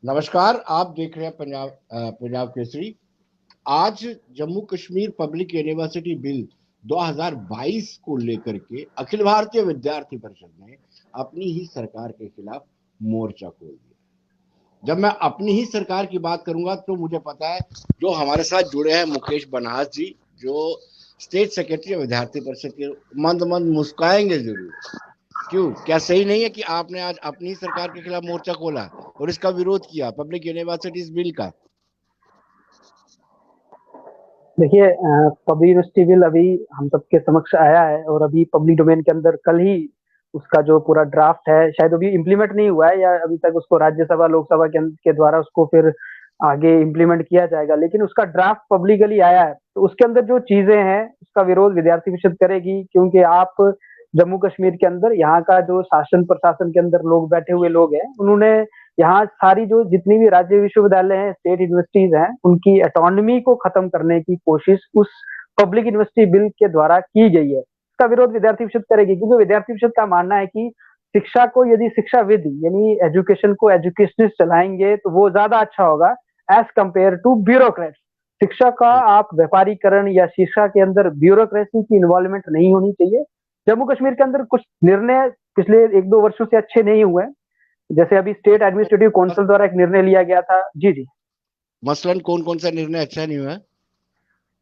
नमस्कार। आप देख रहे हैं पंजाब केसरी। आज Jammu Kashmir public university bill 2022 को लेकर के अखिल भारतीय विद्यार्थी परिषद ने अपनी ही सरकार के खिलाफ मोर्चा खोल दिया। जब मैं अपनी ही सरकार की बात करूंगा तो मुझे पता है जो हमारे साथ जुड़े हैं मुकेश बनहास जी, जो स्टेट सेक्रेटरी विद्यार्थी परिषद के, मंद मंद मुस्काएंगे जरूर। क्यों, क्या सही नहीं है कि आपने आज अपनी सरकार के खिलाफ मोर्चा खोला और इसका विरोध किया, पब्लिक यूनिवर्सिटीज बिल का? देखिए, पब्लिक यूनिवर्सिटी बिल अभी हम सबके समक्ष आया है और अभी पब्लिक डोमेन के अंदर कल ही उसका जो पूरा ड्राफ्ट है शायद अभी इम्प्लीमेंट नहीं हुआ है, या अभी तक उसको राज्यसभा लोकसभा के द्वारा उसको फिर आगे इम्प्लीमेंट किया जाएगा। लेकिन उसका ड्राफ्ट पब्लिकली आया है तो उसके अंदर जो चीजें हैं उसका विरोध विद्यार्थी परिषद करेगी, क्योंकि आप जम्मू कश्मीर के अंदर यहाँ का जो शासन प्रशासन के अंदर लोग बैठे हुए लोग हैं, उन्होंने यहाँ सारी जो जितनी भी राज्य विश्वविद्यालय हैं, स्टेट यूनिवर्सिटीज हैं, उनकी ऑटोनॉमी को खत्म करने की कोशिश उस पब्लिक यूनिवर्सिटी बिल के द्वारा की गई है। इसका विरोध विद्यार्थी परिषद करेगी, क्योंकि विद्यार्थी परिषद का मानना है कि शिक्षा को यदि शिक्षाविद यानी एजुकेशन को एजुकेशनिस्ट चलाएंगे तो वो ज्यादा अच्छा होगा एज कंपेयर टू ब्यूरोक्रेट्स। शिक्षा का आप व्यापारीकरण या शिक्षा के अंदर ब्यूरोक्रेसी की इन्वॉल्वमेंट नहीं होनी चाहिए। जम्मू कश्मीर के अंदर कुछ निर्णय पिछले 1-2 वर्षों से अच्छे नहीं हुए, जैसे अभी स्टेट एडमिनिस्ट्रेटिव काउंसिल द्वारा एक निर्णय लिया गया था। जी जी। मसलन कौन कौन सा निर्णय अच्छा नहीं हुआ है?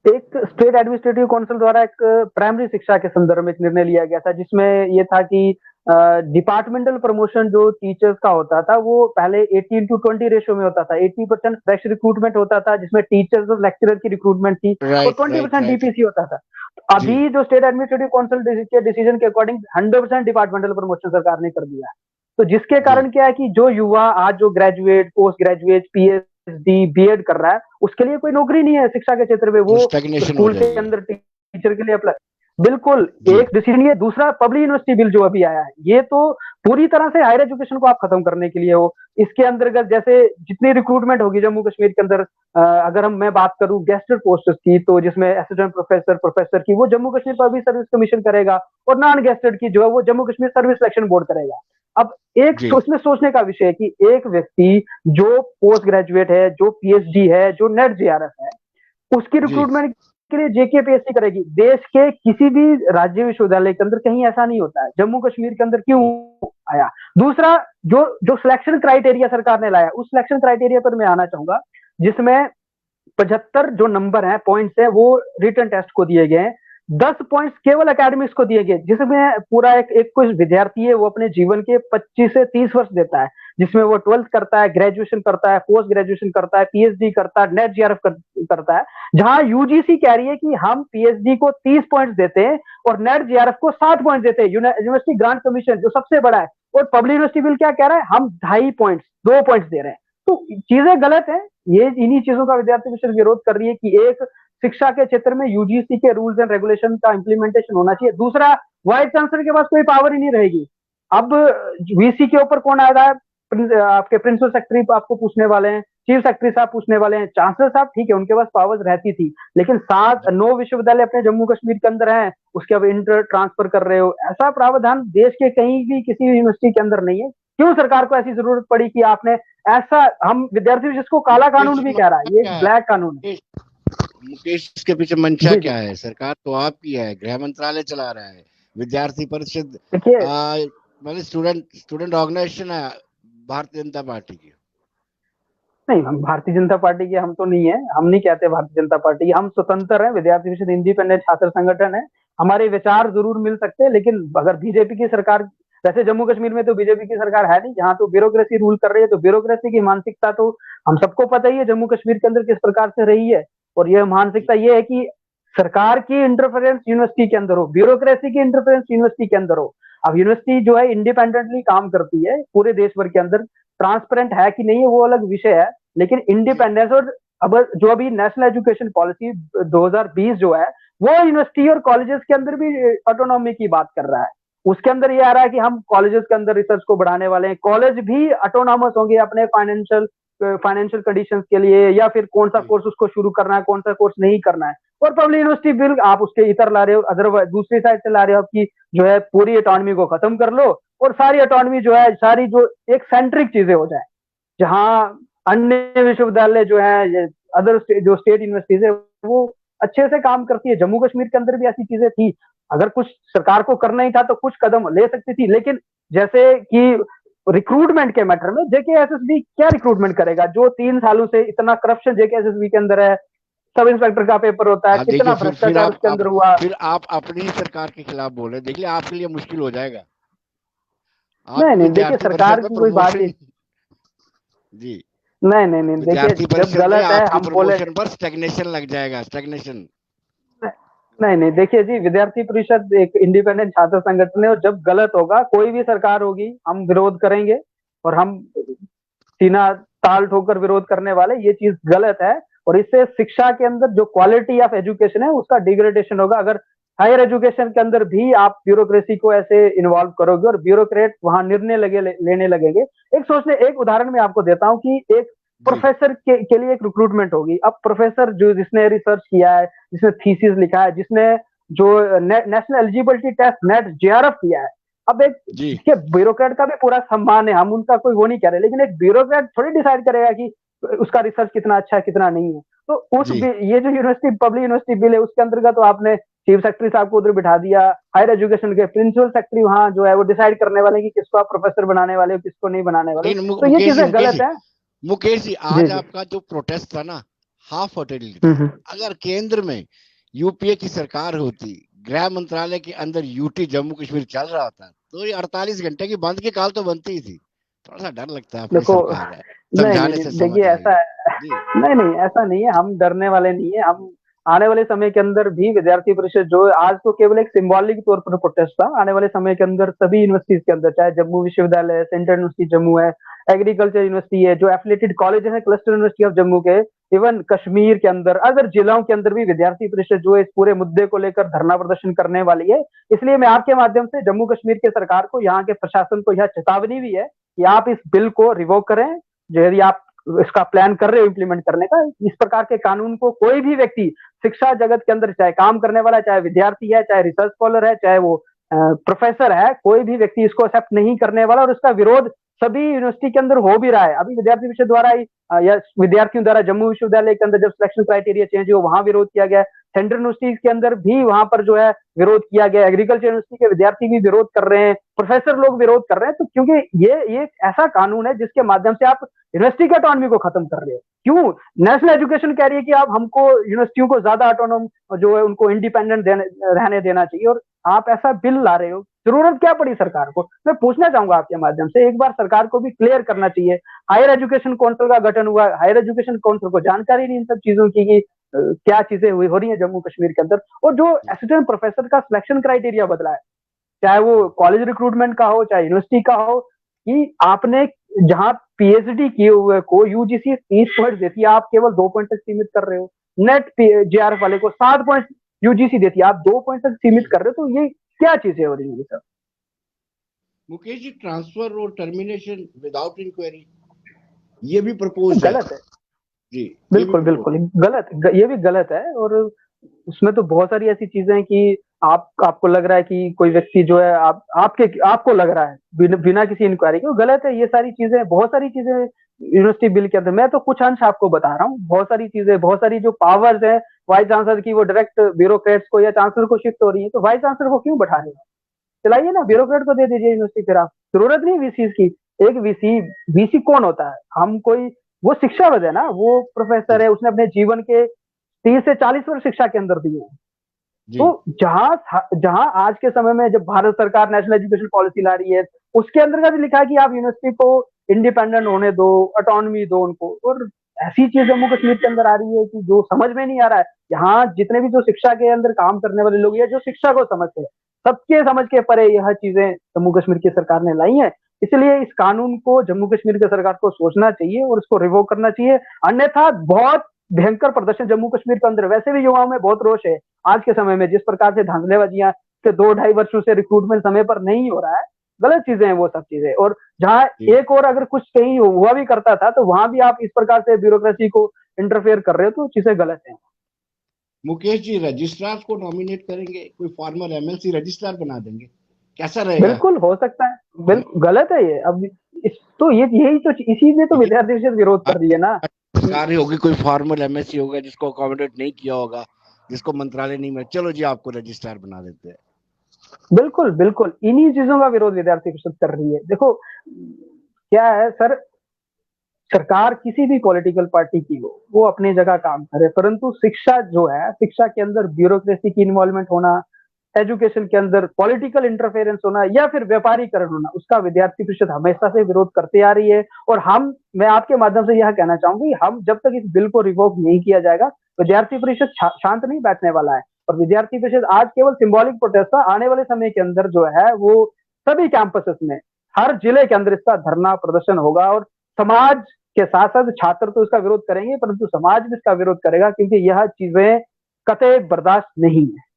एक स्टेट एडमिनिस्ट्रेटिव काउंसिल द्वारा एक प्राइमरी शिक्षा के संदर्भ में एक निर्णय लिया गया था, जिसमें ये था कि डिपार्टमेंटल प्रमोशन जो टीचर्स का होता था वो पहले 80:20 रेशियो में होता था। 80% फ्रेश रिक्रूटमेंट होता था जिसमें टीचर्स और लेक्चरर की रिक्रूटमेंट थी, और राइट, राइट, 20% राइट। डीपीसी होता था। जी। अभी जो स्टेट एडमिनिस्ट्रेटिव काउंसिल के डिसीजन के अकॉर्डिंग 100% डिपार्टमेंटल प्रमोशन सरकार ने कर दिया है। तो जिसके जी। कारण क्या है कि जो युवा आज जो graduate, post graduate, PhD, BEd कर रहा है, उसके लिए कोई नौकरी नहीं है शिक्षा के क्षेत्र में। तो वो स्टैग्नेशन हो स्कूल के जाएगी। अंदर टीचर के लिए अप्लाई, बिल्कुल जी। एक डिसीजन। ये दूसरा पब्लिक यूनिवर्सिटी बिल जो अभी आया है, ये तो पूरी तरह से हायर एजुकेशन को आप खत्म करने के लिए हो। इसके अंतर्गत जैसे जितनी रिक्रूटमेंट होगी जम्मू कश्मीर के अंदर, अगर मैं बात करूं गेस्टेड पोस्ट्स की, तो जिसमें असिस्टेंट प्रोफेसर, प्रोफेसर की वो Jammu Kashmir public service commission करेगा, और नॉन गेस्टेड की जो है वो Jammu Kashmir service selection board करेगा। अब एक जी। सोचने सोचने का विषय है कि एक व्यक्ति जो पोस्ट ग्रेजुएट है, जो पीएचडी है, जो नेट जेआरएफ है, उसकी जी। रिक्रूटमेंट के लिए जेकेपीएससी करेगी। देश के किसी भी राज्य विश्वविद्यालय के अंदर कहीं ऐसा नहीं होता है, जम्मू कश्मीर के अंदर क्यों आया? दूसरा, जो जो सिलेक्शन क्राइटेरिया सरकार ने लाया, उस सिलेक्शन क्राइटेरिया पर मैं आना चाहूंगा, जिसमें 75 जो नंबर है, पॉइंट्स है, वो रिटन टेस्ट को दिए गए हैं। 10 पॉइंट्स केवल एकेडमिक्स को दिए गए, जिसमें पूरा एक कोई विद्यार्थी है वो अपने जीवन के 25 से 30 वर्ष देता है, जिसमें वो 12th करता है, ग्रेजुएशन करता है, पोस्ट ग्रेजुएशन करता है, पीएचडी करता है, नेट जीआरएफ करता है। जहां यूजीसी कह रही है कि हम पीएचडी को 30 पॉइंट्स देते हैं और नेट जीआरएफ को 60 पॉइंट देते हैं, यूनिवर्सिटी ग्रांट कमीशन जो सबसे बड़ा है। और पब्लिक यूनिवर्सिटी बिल क्या कह रहा है, हम 2.5 पॉइंट्स, 2 पॉइंट्स दे रहे हैं। तो चीजें गलत है। ये इन्हीं चीजों का विद्यार्थी परिषद विरोध कर रही है कि एक, शिक्षा के क्षेत्र में यूजीसी के रूल्स एंड रेगुलेशन का इंप्लीमेंटेशन होना चाहिए। दूसरा, वाइस चांसलर के पास कोई पावर ही नहीं रहेगी। अब वीसी के ऊपर कौन आएगा? आपके प्रिंसिपल सेक्रेटरी आपको पूछने वाले हैं, चीफ सेक्रेटरी साहब पूछने वाले हैं, चांसलर साहब ठीक है उनके पास पावर्स रहती थी, लेकिन 9 विश्वविद्यालय अपने जम्मू कश्मीर के अंदर हैं, उसके अब इंटर ट्रांसफर कर रहे हो। ऐसा प्रावधान देश के कहीं भी किसी भी यूनिवर्सिटी के अंदर नहीं है। क्यों सरकार को ऐसी जरूरत पड़ी कि आपने ऐसा, हम विद्यार्थी जिसको काला मुकेश कानून जी, भी कह रहा मंशा है, ये क्या है? ब्लैक कानून है। मुकेश, इसके पीछे मंशा जी जी। क्या है? सरकार तो आपकी है, गृह मंत्रालय चला रहा है, विद्यार्थी परिषद देखिए, मतलब स्टूडेंट स्टूडेंट ऑर्गेनाइजेशन है भारतीय जनता पार्टी की। नहीं, हम भारतीय जनता पार्टी के हम तो नहीं है, हम नहीं कहते भारतीय जनता पार्टी, हम स्वतंत्र हैं, विद्यार्थी परिषद इंडिपेंडेंट छात्र संगठन है। हमारे विचार जरूर मिल सकते हैं, लेकिन अगर बीजेपी की सरकार, वैसे जम्मू कश्मीर में तो बीजेपी की सरकार है नहीं, यहाँ तो ब्यूरोक्रेसी रूल कर रही है, तो ब्यूरोक्रेसी की मानसिकता तो हम सबको पता ही है जम्मू कश्मीर के अंदर किस प्रकार से रही है। और यह मानसिकता ये है कि सरकार की इंटरफेरेंस यूनिवर्सिटी के अंदर हो, ब्यूरोक्रेसी की इंटरफेरेंस यूनिवर्सिटी के अंदर हो। अब यूनिवर्सिटी जो है इंडिपेंडेंटली काम करती है पूरे देश भर के अंदर, ट्रांसपेरेंट है कि नहीं है वो अलग विषय है, लेकिन जी। इंडिपेंडेंस। और अब जो अभी नेशनल एजुकेशन पॉलिसी 2020 जो है, वो यूनिवर्सिटी और कॉलेजेस के अंदर भी ऑटोनॉमी की बात कर रहा है। उसके अंदर ये आ रहा है कि हम कॉलेजेस के अंदर रिसर्च को बढ़ाने वाले हैं, कॉलेज भी ऑटोनॉमस होंगे अपने फाइनेंशियल कंडीशंस के लिए, या फिर कौन सा कोर्स उसको शुरू करना है, कौन सा कोर्स नहीं करना है। और पब्लिक यूनिवर्सिटी बिल आप उसके इतर ला रहे हो, अदरवाइज दूसरी साइड से ला रहे हो कि जो है पूरी ऑटोनॉमी को खत्म कर लो, और सारी ऑटोनॉमी जो है, सारी जो एक सेंट्रिक चीजें हो जाए, जहां अन्य विश्वविद्यालय जो है, अदर जो स्टेट यूनिवर्सिटीज है, वो अच्छे से काम करती है। जम्मू कश्मीर के अंदर भी ऐसी चीजें थी, अगर कुछ सरकार को करना ही था तो कुछ कदम ले सकती थी, लेकिन जैसे कि रिक्रूटमेंट के मैटर में जेकेएसएसबी क्या रिक्रूटमेंट करेगा, जो 3 सालों से इतना करप्शन जेकेएसएसबी के अंदर है। सब इंस्पेक्टर का पेपर होता है, हाँ देखिए, कितना फिर भ्रष्टाचार उसके अंदर हुआ। फिर आप अपनी ही सरकार के खिलाफ बोल रहे हैं। देखिए, आपके लिए मुश्किल हो जाएगा। नहीं आपकी नहीं, देखिए विद्यार्थी सरकार परिषद में की कोई बात ही प्रमोशन, जी, नहीं नहीं नहीं, देखिए विद्यार्थी जब परिषद में गलत है आपकी हम बोले। प्रमोशन पर स्टैग्नेशन लग जाएगा, स्टैग्नेशन। नहीं नहीं, देखिए जी, विद्यार्थी परिषद एक इंडिपेंडेंट छात्र संगठन है, और जब गलत होगा कोई भी सरकार होगी हम विरोध करेंगे, और हम सीना ताल ठोकर विरोध करने वाले, ये चीज गलत है। और इससे शिक्षा के अंदर जो क्वालिटी ऑफ एजुकेशन है उसका डिग्रेडेशन होगा। अगर हायर एजुकेशन के अंदर भी आप ब्यूरोक्रेसी को ऐसे इन्वॉल्व करोगे और ब्यूरोक्रेट वहां निर्णय लेने लगेंगे। एक उदाहरण मैं आपको देता हूँ कि एक जी प्रोफेसर के लिए एक रिक्रूटमेंट होगी। अब प्रोफेसर जो जिसने रिसर्च किया है, जिसने थीसिस लिखा है, जिसने जो national eligibility test NET JRF किया है, अब एक जी इसके ब्यूरोक्रेट का भी पूरा सम्मान है, हम उनका कोई वो नहीं कह रहे, लेकिन एक ब्यूरोक्रेट थोड़ी डिसाइड करेगा कि उसका रिसर्च कितना अच्छा है कितना नहीं है। तो जी ये जो यूनिवर्सिटी पब्लिक यूनिवर्सिटी बिल है उसके अंतर्गत तो आपने चीफ सेक्रेटरी साहब को उधर बिठा दिया, हायर एजुकेशन के प्रिंसिपल सेक्रेटरी वहां जो है वो डिसाइड करने वाले कि किसको आप प्रोफेसर बनाने वाले हो, किसको नहीं बनाने वाले हो। लेकिन तो ये चीजें गलत है। मुकेश जी, जी आज जी। आपका जो प्रोटेस्ट था ना, हाफ हार्टेडली था। हम्म। अगर केंद्र में यूपीए की सरकार होती, गृह मंत्रालय के अंदर यूटी जम्मू कश्मीर चल रहा था, तो ये 48 घंटे की बंद की काल तो बनती ही थी। थोड़ा सा डर लगता है, अपनी देखो, सरकार है, नहीं नहीं समझाने नहीं, से समझ देखिए आएगी। ऐसा जी नहीं नहीं, ऐसा नहीं है, हम डरने वाले नहीं है। हम आने वाले समय के अंदर भी विद्यार्थी परिषद जो है, आज तो केवल एक सिंबॉलिक तौर पर प्रोटेस्ट था, आने वाले समय के अंदर सभी यूनिवर्सिटीज के अंदर, चाहे जम्मू विश्वविद्यालय है, सेंट्रल यूनिवर्सिटी जम्मू है, एग्रीकल्चर यूनिवर्सिटी है, जो एफिलेटेड कॉलेज है क्लस्टर यूनिवर्सिटी ऑफ जम्मू के, इवन कश्मीर के अंदर अदर जिलों के अंदर भी विद्यार्थी परिषद जो है इस पूरे मुद्दे को लेकर धरना प्रदर्शन करने वाली है। इसलिए मैं आपके माध्यम से जम्मू कश्मीर के सरकार को, यहाँ के प्रशासन को यह चेतावनी भी है कि आप इस बिल को रिवोक करें। यदि आप इसका प्लान कर रहे हो इम्प्लीमेंट करने का, इस प्रकार के कानून को कोई भी व्यक्ति शिक्षा जगत के अंदर, चाहे काम करने वाला, चाहे विद्यार्थी है, चाहे रिसर्च स्कॉलर है, चाहे वो प्रोफेसर है, कोई भी व्यक्ति इसको एक्सेप्ट नहीं करने वाला। और इसका विरोध सभी यूनिवर्सिटी के अंदर हो भी रहा है। अभी विद्यार्थी परिषद द्वारा ही या विद्यार्थियों द्वारा जम्मू विश्वविद्यालय के अंदर जब सिलेक्शन क्राइटेरिया चेंज हुआ वहां विरोध किया गया। सेंट्रल यूनिवर्सिटीज के अंदर भी वहां पर जो है विरोध किया गया। एग्रीकल्चर यूनिवर्सिटी के विद्यार्थी भी विरोध कर रहे हैं, प्रोफेसर लोग विरोध कर रहे हैं। तो क्योंकि ये ऐसा कानून है जिसके माध्यम से आप यूनिवर्सिटी के ऑटोनॉमी को खत्म कर रहे हो। क्यों? नेशनल एजुकेशन कह रही है कि आप हमको यूनिवर्सिटियों को ज्यादा ऑटोनोम जो है उनको इंडिपेंडेंट रहने देना चाहिए, और आप ऐसा बिल ला रहे हो। जरूरत क्या पड़ी सरकार को? मैं पूछना चाहूंगा आपके माध्यम से, एक बार सरकार को भी क्लियर करना चाहिए। हायर एजुकेशन काउंसिल का गठन हुआ, हायर एजुकेशन काउंसिल को जानकारी नहीं इन सब चीजों की कि क्या चीजें हो रही है जम्मू कश्मीर के अंदर। और जो असिस्टेंट प्रोफेसर का सिलेक्शन क्राइटेरिया बदला है, चाहे वो कॉलेज रिक्रूटमेंट का हो चाहे यूनिवर्सिटी का हो, कि आपने जहां पीएचडी किए हुए को यूजीसी 30 पॉइंट देती है, आप केवल 2 पॉइंट तक सीमित कर रहे हो। नेट जेआरएफ वाले को 7 पॉइंट यूजीसी देती है, आप 2 पॉइंट तक सीमित कर रहे हो। तो ये क्या चीजें हो रही है सर? मुकेश जी, ट्रांसफर और टर्मिनेशन विदाउट इंक्वायरी, ये भी प्रपोज है। गलत है, जी, ये भी बिल्कुल प्रपोज। बिल्कुल गलत, ये भी गलत है। और उसमें तो बहुत सारी ऐसी चीजें हैं कि आपको लग रहा है कि कोई व्यक्ति जो है आपको लग रहा है बिना किसी इंक्वायरी के, वो गलत है। ये सारी चीजें, बहुत सारी चीजें यूनिवर्सिटी बिल के अंदर, मैं तो कुछ अंश आपको बता रहा हूँ। बहुत सारी चीजें, बहुत सारी जो पावर्स है वाइस चांसलर की, वो डायरेक्ट ब्यूरोक्रेट्स को या चांसलर को शिफ्ट हो रही है। तो वाइस चांसलर को क्यों बैठा रहे हो? चलाइए ना, ब्यूरोक्रेट को दे दीजिए यूनिवर्सिटी। फिर आप, जरूरत नहीं वीसी की। एक वीसी, वीसी कौन होता है? हम कोई, वो शिक्षाविद है ना, वो प्रोफेसर है, उसने अपने जीवन के 30 से 40 वर्ष शिक्षा के अंदर दिए हैं। जी तो जहां जहां आज के समय में जब भारत सरकार नेशनल एजुकेशन पॉलिसी ला रही है, उसके अंदर का भी लिखा है कि आप यूनिवर्सिटी को इंडिपेंडेंट होने दो, ऑटोनॉमी दो उनको। और ऐसी चीज जम्मू कश्मीर के अंदर आ रही है कि जो समझ में नहीं आ रहा है। यहाँ जितने भी जो शिक्षा के अंदर काम करने वाले लोग हैं, जो शिक्षा को समझते हैं, सबके समझ के परे यह चीजें जम्मू कश्मीर की सरकार ने लाई है। इसलिए इस कानून को जम्मू कश्मीर की सरकार को सोचना चाहिए और इसको रिवोक करना चाहिए। अन्यथा बहुत भयंकर प्रदर्शन जम्मू कश्मीर के अंदर, वैसे भी युवाओं में बहुत रोष है आज के समय में। जिस प्रकार से धांधलेबाजियां के 2-2.5 वर्षों से रिक्रूटमेंट समय पर नहीं हो रहा है, गलत चीजें हैं वो सब चीजें। और जहां जी एक और अगर कुछ कहीं हुआ भी करता था, तो वहां भी आप इस प्रकार से ब्यूरोक्रेसी को इंटरफेयर कर रहे हो, तो चीजें गलत है। मुकेश जी, रजिस्ट्रार को नॉमिनेट करेंगे, कोई फॉर्मर एमएलसी रजिस्ट्रार बना देंगे, कैसा रहेगा? बिल्कुल हो सकता है, बिल्कुल गलत है ये। अब तो यही तो, इसी में तो विद्यार्थी परिषद विरोध कर रही है ना। सरकार होगी, कोई फॉर्मल एमएससी होगा जिसको अकोमोडेट नहीं किया होगा, जिसको मंत्रालय नहीं मिला, चलो जी आपको रजिस्ट्रार बना देते हैं। बिल्कुल बिल्कुल, इन्हीं चीजों का विरोध विद्यार्थी परिषद कर रही है। देखो क्या है सर, सरकार किसी भी पॉलिटिकल पार्टी की हो, वो अपनी जगह काम करे, परंतु शिक्षा जो है, शिक्षा के अंदर ब्यूरोक्रेसी की इन्वॉल्वमेंट होना, एजुकेशन के अंदर पॉलिटिकल इंटरफेरेंस होना या फिर व्यापारीकरण होना, उसका विद्यार्थी परिषद हमेशा से विरोध करते आ रही है। और मैं आपके माध्यम से यह कहना चाहूंगी, हम जब तक इस बिल को रिवोक नहीं किया जाएगा, विद्यार्थी परिषद शांत नहीं बैठने वाला है। और विद्यार्थी परिषद आज केवल सिंबॉलिक प्रोटेस्ट था, आने वाले समय के अंदर जो है वो सभी कैंपसेस में, हर जिले के अंदर इसका धरना प्रदर्शन होगा। और समाज के साथ साथ छात्र तो इसका विरोध करेंगे, परंतु समाज भी इसका विरोध करेगा, क्योंकि यह चीजें कतई बर्दाश्त नहीं है।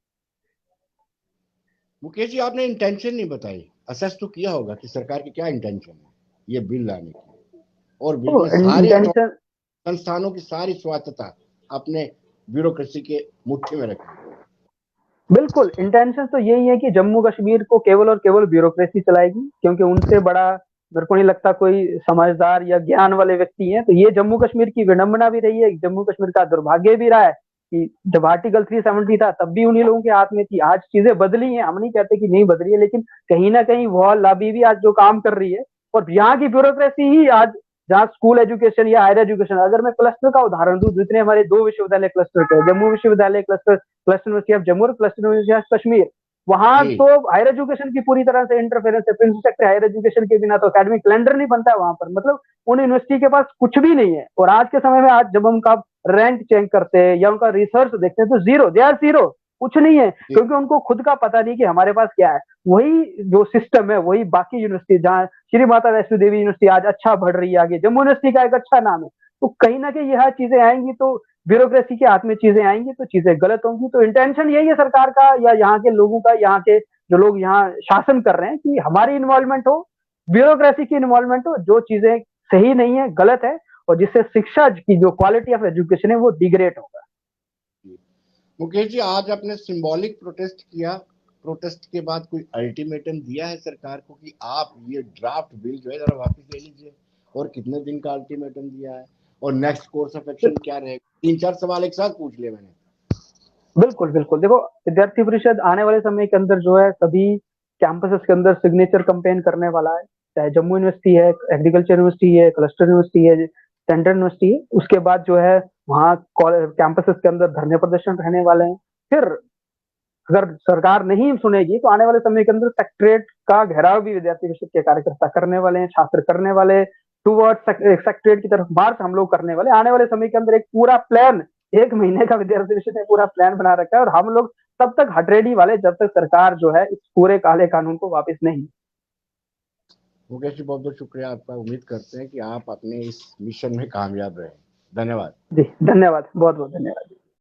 मुकेश जी, आपने इंटेंशन नहीं बताई, असेस तो किया होगा कि सरकार की क्या इंटेंशन है ये बिल लाने की, और बिल में सारी संस्थानों की सारी स्वायत्तता अपने ब्यूरोक्रेसी के मुट्ठी में रखी। बिल्कुल, इंटेंशन तो यही है कि जम्मू कश्मीर को केवल और केवल ब्यूरोक्रेसी चलाएगी, क्योंकि उनसे बड़ा मेरे को नहीं लगता कोई समझदार या ज्ञान वाले व्यक्ति हैं। तो ये जम्मू कश्मीर की विडंबना भी रही है, जम्मू कश्मीर का दुर्भाग्य भी रहा है कि जब आर्टिकल 370 था तब भी उन्हीं लोगों के हाथ में थी। आज चीजें बदली हैं, हम नहीं कहते कि नहीं बदली है, लेकिन कहीं ना कहीं वह लॉबी भी आज जो काम कर रही है, और यहाँ की ब्यूरोक्रेसी ही आज, जहाँ स्कूल एजुकेशन या हायर एजुकेशन, अगर मैं क्लस्टर का उदाहरण दूं, जितने हमारे 2 विश्वविद्यालय क्लस्टर थे, जम्मू विश्वविद्यालय cluster, cluster university of Jammu और क्लस्टर यूनिवर्सिटी ऑफ कश्मीर, वहां तो हायर एजुकेशन की पूरी तरह से इंटरफेरेंस है। प्रिंसिपल सेक्रेटरी हायर एजुकेशन के बिना तो एकेडमिक कैलेंडर नहीं बनता है वहां पर, मतलब उन यूनिवर्सिटी के पास कुछ भी नहीं है। और आज के समय में, आज जब हम उनका रैंक चेक करते हैं या उनका रिसर्च देखते हैं, तो जीरो, दे आर जीरो, कुछ नहीं है, क्योंकि उनको खुद का पता नहीं कि हमारे पास क्या है। वही जो सिस्टम है, वही बाकी यूनिवर्सिटी, जहाँ श्री माता वैष्णो देवी यूनिवर्सिटी आज अच्छा बढ़ रही है आगे, जम्मू यूनिवर्सिटी का एक अच्छा नाम है, तो कहीं ना कहीं यह चीजें आएंगी तो ब्यूरोक्रेसी के हाथ में चीजें आएंगी तो चीजें गलत होंगी। तो इंटेंशन यही है सरकार का या यहाँ के लोगों का, यहाँ के जो लोग यहाँ शासन कर रहे हैं, कि हमारी इन्वॉल्वमेंट हो, ब्यूरोक्रेसी की इन्वॉल्वमेंट हो, जो चीजें सही नहीं है, गलत है, और जिससे शिक्षा की जो क्वालिटी ऑफ एजुकेशन है वो डिग्रेड होगा। मुकेश जी, आज आपने सिंबॉलिक प्रोटेस्ट किया, प्रोटेस्ट के बाद कोई अल्टीमेटम दिया है सरकार को कि आप ये ड्राफ्ट बिल जो है जरा वापस ले लीजिए, और कितने दिन का अल्टीमेटम दिया है, और नेक्स्ट कोर्स ऑफ एक्शन क्या रहेगा? 3-4 सवाल एक साथ पूछ लिए मैंने। बिल्कुल बिल्कुल, देखो विद्यार्थी परिषद आने वाले समय के अंदर जो है सभी कैंपसेस के अंदर सिग्नेचर कैंपेन करने वाला है, चाहे जम्मू यूनिवर्सिटी है, एग्रीकल्चर यूनिवर्सिटी है, क्लस्टर यूनिवर्सिटी है, सेंट्रल यूनिवर्सिटी है। उसके बाद जो है वहाँ कैंपसेस के अंदर धरने प्रदर्शन रहने वाले हैं। फिर अगर सरकार नहीं सुनेगी तो आने वाले समय के अंदर सेक्रेटरीट का घेराव भी विद्यार्थी परिषद के कार्यकर्ता करने वाले हैं, छात्र करने वाले, टूवर्ड सेक्रेटरीट की तरफ मार्च हम लोग करने वाले। आने वाले समय के अंदर एक पूरा प्लान, 1 महीने का विद्यार्थी परिषद ने पूरा प्लान बना रखा है, और हम लोग तब तक हटरेडी वाले जब तक सरकार जो है इस पूरे काले कानून को वापस नहीं। मुकेश जी, बहुत बहुत शुक्रिया आपका। उम्मीद करते हैं कि आप अपने इस मिशन में कामयाब रहे। धन्यवाद जी, धन्यवाद, बहुत बहुत धन्यवाद।